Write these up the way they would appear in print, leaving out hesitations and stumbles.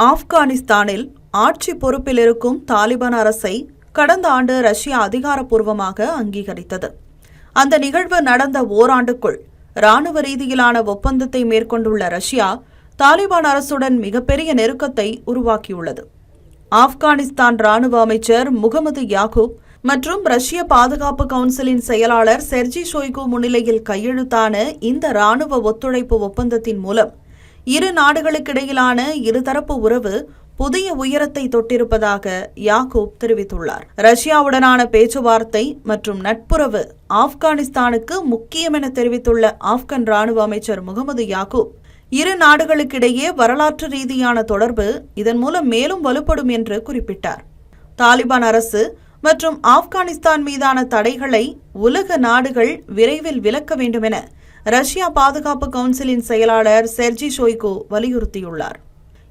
ஆப்கானிஸ்தானில் ஆட்சி பொறுப்பில் இருக்கும் தாலிபான் அரசை கடந்த ஆண்டு ரஷ்யா அதிகாரப்பூர்வமாக அங்கீகரித்தது. அந்த நிகழ்வு நடந்த ஓராண்டுக்குள் ராணுவ ரீதியிலான ஒப்பந்தத்தை மேற்கொண்டுள்ள ரஷ்யா தாலிபான் அரசுடன் மிகப்பெரிய நெருக்கத்தை உருவாக்கியுள்ளது. ஆப்கானிஸ்தான் ராணுவ அமைச்சர் முகமது யாகூப் மற்றும் ரஷ்ய பாதுகாப்பு கவுன்சிலின் செயலாளர் செர்ஜி ஷோய்கு முன்னிலையில் கையெழுத்தான இந்த ராணுவ ஒத்துழைப்பு ஒப்பந்தத்தின் மூலம் இரு நாடுகளுக்கிடையிலான இருதரப்பு உறவு புதிய உயரத்தை தொட்டிருப்பதாக யாகூப் தெரிவித்துள்ளார். ரஷ்யாவுடனான பேச்சுவார்த்தை மற்றும் நட்புறவு ஆப்கானிஸ்தானுக்கு முக்கியம் என தெரிவித்துள்ள ஆப்கன் ராணுவ அமைச்சர் முகமது யாகூப், இரு நாடுகளுக்கிடையே வரலாற்று ரீதியான தொடர்பு இதன் மூலம் மேலும் வலுப்படும் என்று குறிப்பிட்டார். தாலிபான் அரசு மற்றும் ஆப்கானிஸ்தான் மீதான தடைகளை உலக நாடுகள் விரைவில் விலக்க வேண்டும் என ரஷ்யா பாதுகாப்பு கவுன்சிலின் செயலாளர் செர்ஜி ஷோய்கு வலியுறுத்தியுள்ளார்.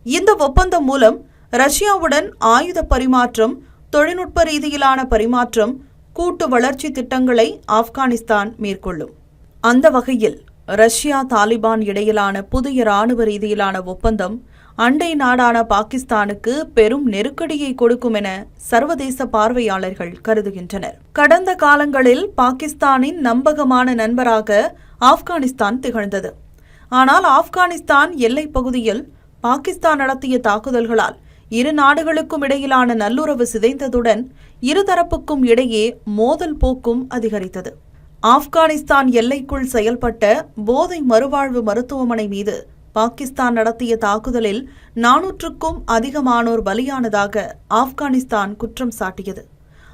இந்த ஒப்பந்தம் மூலம் ரஷ்யாவுடன் ஆயுத பரிமாற்றம், தொழில்நுட்ப ரீதியிலான பரிமாற்றம், கூட்டு வளர்ச்சி திட்டங்களை ஆப்கானிஸ்தான் மேற்கொள்ளும். அந்த வகையில் ரஷ்யா தாலிபான் இடையிலான புதிய ராணுவ ரீதியிலான ஒப்பந்தம் அண்டை நாடான பாகிஸ்தானுக்கு பெரும் நெருக்கடியை கொடுக்கும் என சர்வதேச பார்வையாளர்கள் கருதுகின்றனர். கடந்த காலங்களில் பாகிஸ்தானின் நம்பகமான நண்பராக ஆப்கானிஸ்தான் திகழ்ந்தது. ஆனால் ஆப்கானிஸ்தான் எல்லைப் பகுதியில் பாகிஸ்தான் நடத்திய தாக்குதல்களால் இரு நாடுகளுக்கும் இடையிலான நல்லுறவு சிதைந்ததுடன் இருதரப்புக்கும் இடையே மோதல் போக்கும் அதிகரித்தது. ஆப்கானிஸ்தான் எல்லைக்குள் செயல்பட்ட போதை மறுவாழ்வு மருத்துவமனை மீது பாகிஸ்தான் நடத்திய தாக்குதலில் 400க்கும் அதிகமானோர் பலியானதாக ஆப்கானிஸ்தான் குற்றம் சாட்டியது.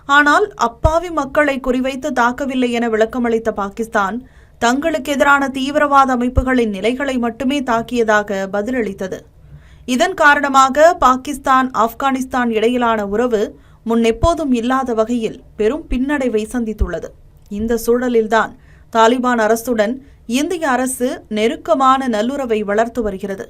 ஆனால் அப்பாவி மக்களை குறிவைத்து தாக்கவில்லை என விளக்கமளித்த பாகிஸ்தான் தங்களுக்கு எதிரான தீவிரவாத அமைப்புகளின் நிலைகளை மட்டுமே தாக்கியதாக பதிலளித்தது. இதன் காரணமாக பாகிஸ்தான் ஆப்கானிஸ்தான் இடையிலான உறவு முன்னெப்போதும் இல்லாத வகையில் பெரும் பின்னடைவை சந்தித்துள்ளது. இந்த சூழலில்தான் தாலிபான் அரசுடன் இந்திய அரசு நெருக்கமான நல்லுறவை வளர்த்து வருகிறது.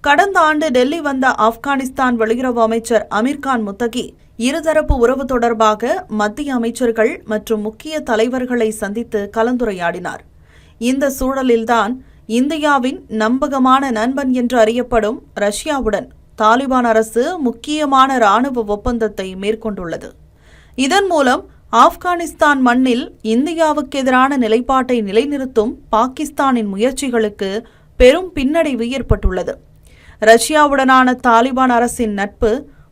கடந்த ஆண்டு டெல்லி வந்த ஆப்கானிஸ்தான் வெளியுறவு அமைச்சர் அமீர்கான் முத்தகி இருதரப்பு உறவு தொடர்பாக மத்திய அமைச்சர்கள் மற்றும் முக்கிய தலைவர்களை சந்தித்து கலந்துரையாடினார். இந்த சூழலில்தான் இந்தியாவின் நம்பகமான நண்பன் என்று அறியப்படும் ரஷ்யாவுடன் தாலிபான் அரசு முக்கியமான ராணுவ ஒப்பந்தத்தை மேற்கொண்டுள்ளது. இதன் மூலம் ஆப்கானிஸ்தான் மண்ணில் இந்தியாவுக்கு எதிரான நிலைப்பாட்டை நிலைநிறுத்தும் பாகிஸ்தானின் முயற்சிகளுக்கு பெரும் பின்னடைவு ஏற்பட்டுள்ளது. ரஷ்யாவுடனான தாலிபான் அரசின் நட்பு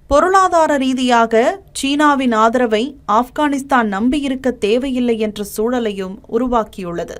பொருளாதார ரீதியாக சீனாவின் ஆதரவை ஆப்கானிஸ்தான் நம்பியிருக்க தேவையில்லை என்ற சூழலையும் உருவாக்கியுள்ளது.